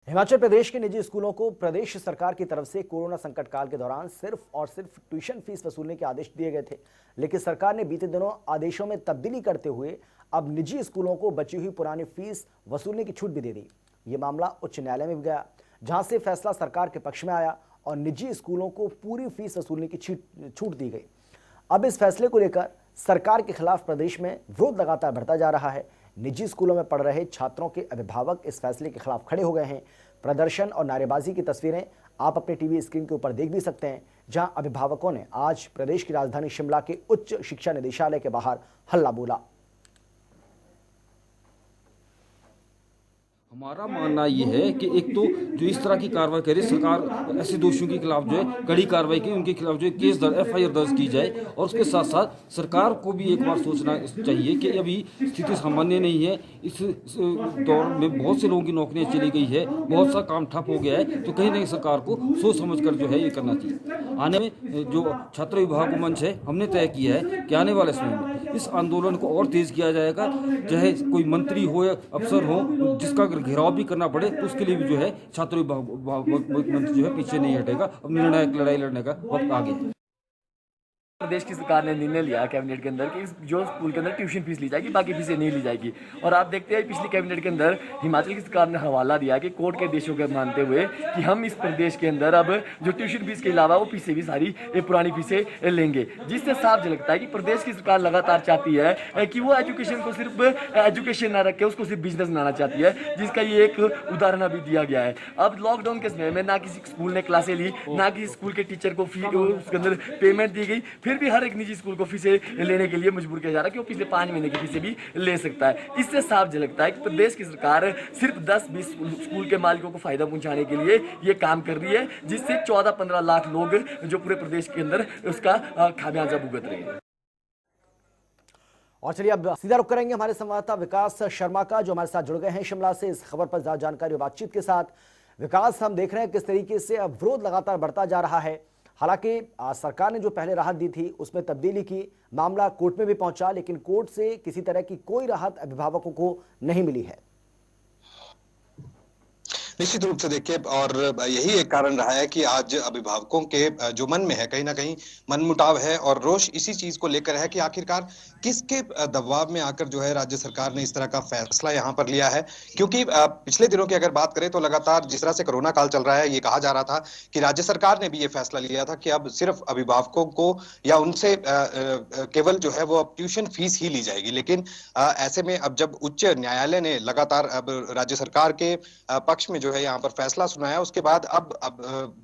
हिमाचल प्रदेश के निजी स्कूलों को प्रदेश सरकार की तरफ से कोरोना संकट काल के दौरान सिर्फ और सिर्फ ट्यूशन फीस वसूलने के आदेश दिए गए थे। लेकिन सरकार ने बीते दिनों आदेशों में तब्दीली करते हुए अब निजी स्कूलों को बची हुई पुरानी फीस वसूलने की छूट भी दे दी। ये मामला उच्च न्यायालय में भी गया, जहां से फैसला सरकार के पक्ष में आया और निजी स्कूलों को पूरी फीस वसूलने की छूट दी गई। अब इस फैसले को लेकर सरकार के खिलाफ प्रदेश में विरोध लगातार बढ़ता जा रहा है। निजी स्कूलों में पढ़ रहे छात्रों के अभिभावक इस फैसले के खिलाफ खड़े हो गए हैं। प्रदर्शन और नारेबाजी की तस्वीरें आप अपने टीवी स्क्रीन के ऊपर देख भी सकते हैं, जहां अभिभावकों ने आज प्रदेश की राजधानी शिमला के उच्च शिक्षा निदेशालय के बाहर हल्ला बोला। हमारा मानना ये है कि एक तो जो इस तरह की कार्रवाई करे सरकार, ऐसे दोषियों के खिलाफ जो है कड़ी कार्रवाई की, उनके खिलाफ जो है केस एफआईआर दर्ज की जाए। और उसके साथ साथ सरकार को भी एक बार सोचना चाहिए कि अभी स्थिति सामान्य नहीं है। इस दौर में बहुत से लोगों की नौकरियां चली गई है, बहुत सा काम ठप हो गया है, तो कहीं ना कहीं सरकार को सोच समझ कर जो है ये करना चाहिए। आने में जो छात्र विभाग मंच है, हमने तय किया है कि आने वाले समय में इस आंदोलन को और तेज किया जाएगा। चाहे कोई मंत्री हो या अफसर हो, जिसका घेराव भी करना पड़े तो उसके लिए भी जो है छात्र विभाग मंत्री जो है पीछे नहीं हटेगा। अब निर्णायक लड़ाई लड़ने का वक्त आ गया है। प्रदेश की सरकार ने निर्णय लिया कैबिनेट के अंदर कि जो स्कूल के अंदर ट्यूशन फीस ली जाएगी, बाकी फीसें नहीं ली जाएगी। और आप देखते हैं पिछली कैबिनेट के अंदर हिमाचल की सरकार ने हवाला दिया कि कोर्ट के आदेशों के मानते हुए कि हम इस प्रदेश के अंदर अब जो ट्यूशन फीस के अलावा वो फीसें भी सारी पुरानी फीसें लेंगे, जिससे साफ झलकता है कि प्रदेश की सरकार लगातार चाहती है कि वो एजुकेशन को सिर्फ एजुकेशन ना रखे, उसको सिर्फ बिजनेस बनाना चाहती है, जिसका ये एक उदाहरण अभी दिया गया है। अब लॉकडाउन के समय में ना किसी स्कूल ने क्लासें ली, ना किसी स्कूल के टीचर को फी उसके अंदर पेमेंट दी गई, फिर भी हर एक निजी स्कूल को फीसें लेने के लिए मजबूर किया जा रहा है कि वो पिछले 5 महीने की फीसें भी ले सकता है। इससे साफ झलकता है कि प्रदेश की सरकार सिर्फ 10-20 स्कूल के मालिकों को फायदा पहुंचाने के लिए ये काम कर रही है, जिससे 14-15 लाख लोग जो पूरे प्रदेश के अंदर उसका खामियाजा भुगत रहे हैं। और चलिए अब सीधा रुख करेंगे हमारे संवाददाता विकास शर्मा का, जो हमारे साथ जुड़ गए हैं शिमला से इस खबर पर ज्यादा जानकारी और बातचीत के साथ। विकास, हम देख रहे हैं किस तरीके से अब विरोध लगातार बढ़ता जा रहा है। हालांकि सरकार ने जो पहले राहत दी थी उसमें तब्दीली की, मामला कोर्ट में भी पहुंचा, लेकिन कोर्ट से किसी तरह की कोई राहत अभिभावकों को नहीं मिली है। निश्चित रूप से देखिए, और यही एक कारण रहा है कि आज अभिभावकों के जो मन में है कहीं ना कहीं मनमुटाव है और रोष इसी चीज को लेकर है कि आखिरकार किसके दबाव में आकर जो है राज्य सरकार ने इस तरह का फैसला यहाँ पर लिया है। क्योंकि पिछले दिनों की अगर बात करें तो लगातार जिस तरह से कोरोना काल चल रहा है, ये कहा जा रहा था कि राज्य सरकार ने भी ये फैसला लिया था कि अब सिर्फ अभिभावकों को या उनसे केवल जो है वो अब ट्यूशन फीस ही ली जाएगी। लेकिन ऐसे में अब जब उच्च न्यायालय ने लगातार अब राज्य सरकार के पक्ष में जो है यहाँ पर फैसला सुनाया, उसके बाद अब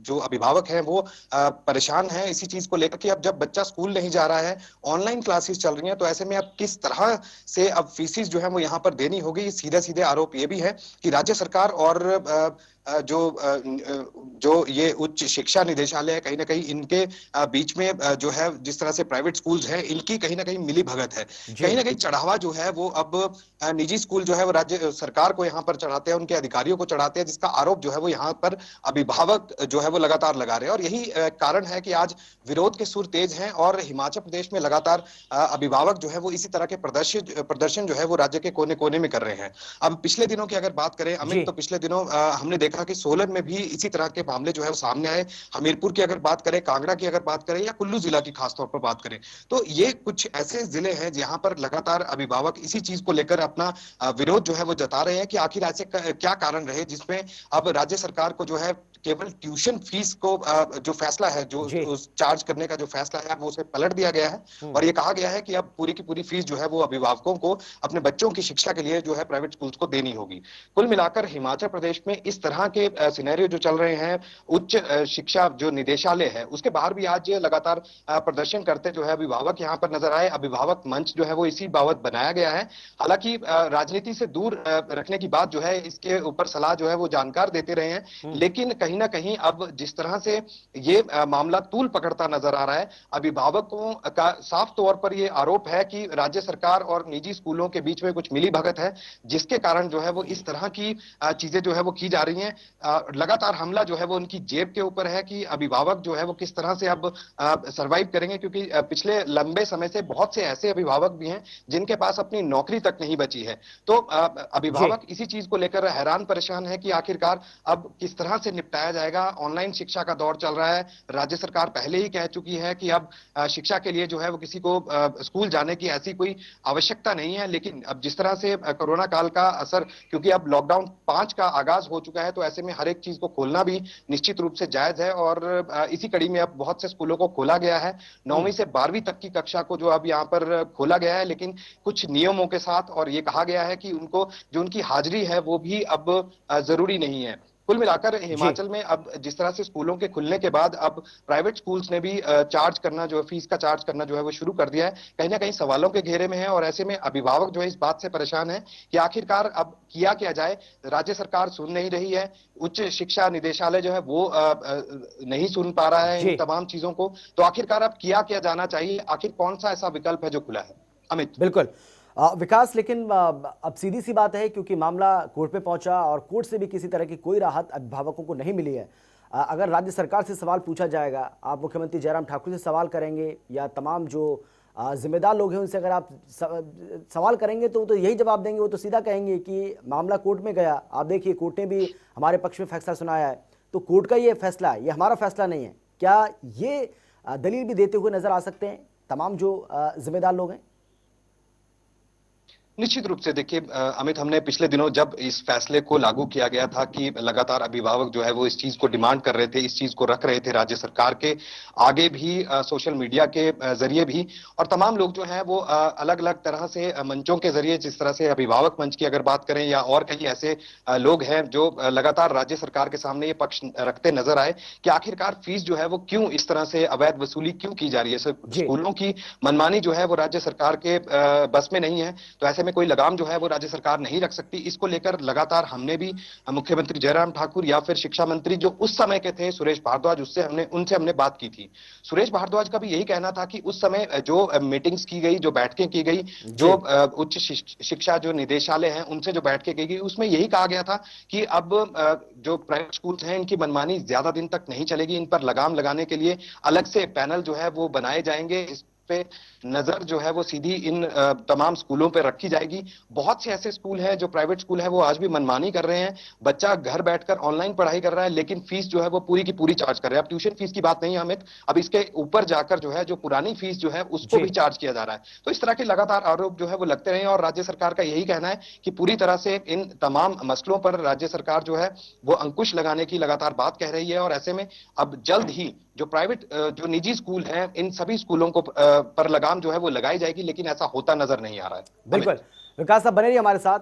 जो अभिभावक हैं वो परेशान हैं इसी चीज को लेकर कि अब जब बच्चा स्कूल नहीं जा रहा है, ऑनलाइन क्लासेस चल रही हैं, तो ऐसे में अब किस तरह से अब फीसेस जो है वो यहाँ पर देनी होगी। सीधे सीधे आरोप ये भी है कि राज्य सरकार और जो ये उच्च शिक्षा निदेशालय है, कहीं ना कहीं इनके बीच में जो है जिस तरह से प्राइवेट स्कूल्स हैं, इनकी कहीं ना कहीं मिली भगत है। कहीं ना कहीं चढ़ावा जो है वो अब निजी स्कूल जो है वो राज्य सरकार को यहाँ पर चढ़ाते हैं, उनके अधिकारियों को चढ़ाते हैं, जिसका आरोप जो है वो यहाँ पर अभिभावक जो है वो लगातार लगा रहे हैं। और यही कारण है कि आज विरोध के सुर तेज हैं और हिमाचल प्रदेश में लगातार अभिभावक जो है वो इसी तरह के प्रदर्शन जो है वो राज्य के कोने कोने में कर रहे हैं। अब पिछले दिनों की अगर बात करें अमित, तो पिछले दिनों हमने देखा कि सोलन में भी इसी तरह के मामले जो है वो सामने आए। हमीरपुर की अगर बात करें, कांगड़ा की अगर बात करें या कुल्लू जिला की खासतौर पर बात करें, तो ये कुछ ऐसे जिले हैं जहां पर लगातार अभिभावक इसी चीज को लेकर अपना विरोध जो है वो जता रहे हैं कि आखिर ऐसे क्या कारण रहे जिसमें अब राज्य सरकार को जो है केवल ट्यूशन फीस को जो फैसला है, जो चार्ज करने का जो फैसला है, वो उसे पलट दिया गया है और ये कहा गया है कि अब पूरी की पूरी फीस जो है वो अभिभावकों को अपने बच्चों की शिक्षा के लिए जो है प्राइवेट स्कूल्स को देनी होगी। कुल मिलाकर हिमाचल प्रदेश में इस तरह के सिनेरियो जो चल रहे हैं, उच्च शिक्षा जो निदेशालय है उसके बाहर भी आज लगातार प्रदर्शन करते जो है अभिभावक यहाँ पर नजर आए। अभिभावक मंच जो है वो इसी बाबत बनाया गया है। हालांकि राजनीति से दूर रखने की बात जो है, इसके ऊपर सलाह जो है वो जानकार देते रहे हैं, लेकिन कहीं ना कहीं अब जिस तरह से ये मामला तूल पकड़ता नजर आ रहा है, अभिभावकों का साफ तौर पर ये आरोप है कि राज्य सरकार और निजी स्कूलों के बीच में कुछ मिली भगत है, जिसके कारण जो है वो इस तरह की चीजें जो है वो की जा रही हैं। लगातार हमला जो है वो उनकी जेब के ऊपर है कि अभिभावक जो है वो किस तरह से अब सरवाइव करेंगे, क्योंकि पिछले लंबे समय से बहुत से ऐसे अभिभावक भी हैं जिनके पास अपनी नौकरी तक नहीं बची है। तो अभिभावक इसी चीज को लेकर हैरान परेशान है कि आखिरकार अब किस तरह से निपटाया जाएगा। ऑनलाइन शिक्षा का दौर चल रहा है, राज्य सरकार पहले ही कह चुकी है कि अब शिक्षा के लिए जो है वो किसी को स्कूल जाने की ऐसी कोई आवश्यकता नहीं है। लेकिन अब जिस तरह से कोरोना काल का असर, क्योंकि अब लॉकडाउन 5 का आगाज हो चुका है, तो ऐसे में हर एक चीज को खोलना भी निश्चित रूप से जायज है। और इसी कड़ी में अब बहुत से स्कूलों को खोला गया है। 9वीं से 12वीं तक की कक्षा को जो अब यहाँ पर खोला गया है, लेकिन कुछ नियमों के साथ। और ये कहा गया है कि उनको जो उनकी हाजिरी है वो भी अब जरूरी नहीं है। कुल मिलाकर हिमाचल में अब जिस तरह से स्कूलों के खुलने के बाद अब प्राइवेट स्कूल्स ने भी चार्ज करना जो है, फीस का चार्ज करना जो है वो शुरू कर दिया है। कहीं ना कहीं सवालों के घेरे में है और ऐसे में अभिभावक जो है इस बात से परेशान है कि आखिरकार अब किया क्या जाए। राज्य सरकार सुन नहीं रही है, उच्च शिक्षा निदेशालय जो है वो नहीं सुन पा रहा है इन तमाम चीजों को। तो आखिरकार अब किया क्या जाना चाहिए, आखिर कौन सा ऐसा विकल्प है जो खुला है? अमित। बिल्कुल विकास, लेकिन अब सीधी सी बात है, क्योंकि मामला कोर्ट में पहुंचा और कोर्ट से भी किसी तरह की कोई राहत अभिभावकों को नहीं मिली है। अगर राज्य सरकार से सवाल पूछा जाएगा, आप मुख्यमंत्री जयराम ठाकुर से सवाल करेंगे या तमाम जो जिम्मेदार लोग हैं उनसे अगर आप सवाल करेंगे तो वो तो यही जवाब देंगे। वो तो सीधा कहेंगे कि मामला कोर्ट में गया, आप देखिए कोर्ट ने भी हमारे पक्ष में फैसला सुनाया है, तो कोर्ट का ये फैसला है, ये हमारा फैसला नहीं है। क्या ये दलील भी देते हुए नजर आ सकते हैं तमाम जो जिम्मेदार लोग हैं? निश्चित रूप से देखिए अमित, हमने पिछले दिनों जब इस फैसले को लागू किया गया था कि लगातार अभिभावक जो है वो इस चीज को डिमांड कर रहे थे, इस चीज को रख रहे थे राज्य सरकार के आगे भी, सोशल मीडिया के जरिए भी, और तमाम लोग जो हैं वो अलग अलग तरह से मंचों के जरिए, जिस तरह से अभिभावक मंच की अगर बात करें या और कई ऐसे लोग हैं जो लगातार राज्य सरकार के सामने ये पक्ष रखते नजर आए कि आखिरकार फीस जो है वो क्यों इस तरह से अवैध वसूली क्यों की जा रही है। स्कूलों की मनमानी जो है वो राज्य सरकार के बस में नहीं है, तो ऐसे में कोई लगाम जो है वो राज्य सरकार नहीं रख सकती। इसको लेकर लगातार हमने भी मुख्यमंत्री जयराम ठाकुर या फिर शिक्षा मंत्री जो उस समय के थे सुरेश भारद्वाज, उनसे हमने बात की थी। सुरेश भारद्वाज का भी यही कहना था कि उस समय जो मीटिंग्स की गई, जो बैठकें की गई, जो उच्च शिक्षा जो निदेशालय है उनसे जो बैठकें की गई, उसमें यही कहा गया था कि अब जो प्राइवेट स्कूल्स हैं इनकी मनमानी ज्यादा दिन तक नहीं चलेगी, इन पर लगाम लगाने के लिए अलग से पैनल जो है वो बनाए जाएंगे, इस पे नजर जो है वो सीधी इन तमाम स्कूलों पे रखी जाएगी। बहुत से ऐसे स्कूल हैं जो प्राइवेट स्कूल है वो आज भी मनमानी कर रहे हैं, बच्चा घर बैठकर ऑनलाइन पढ़ाई कर रहा है लेकिन फीस जो है वो पूरी की पूरी चार्ज कर रहे हैं। अब ट्यूशन फीस की बात नहीं है अमित, अब इसके ऊपर जाकर जो है जो पुरानी फीस जो है उसको भी चार्ज किया जा रहा है। तो इस तरह के लगातार आरोप जो है वो लगते रहे और राज्य सरकार का यही कहना है कि पूरी तरह से इन तमाम मसलों पर राज्य सरकार जो है वो अंकुश लगाने की लगातार बात कह रही है। और ऐसे में अब जल्द ही जो प्राइवेट जो निजी स्कूल हैं इन सभी स्कूलों को पर लगाम जो है वो लगाई जाएगी, लेकिन ऐसा होता नजर नहीं आ रहा है। बिल्कुल विकास साहब बने रहिए हमारे साथ।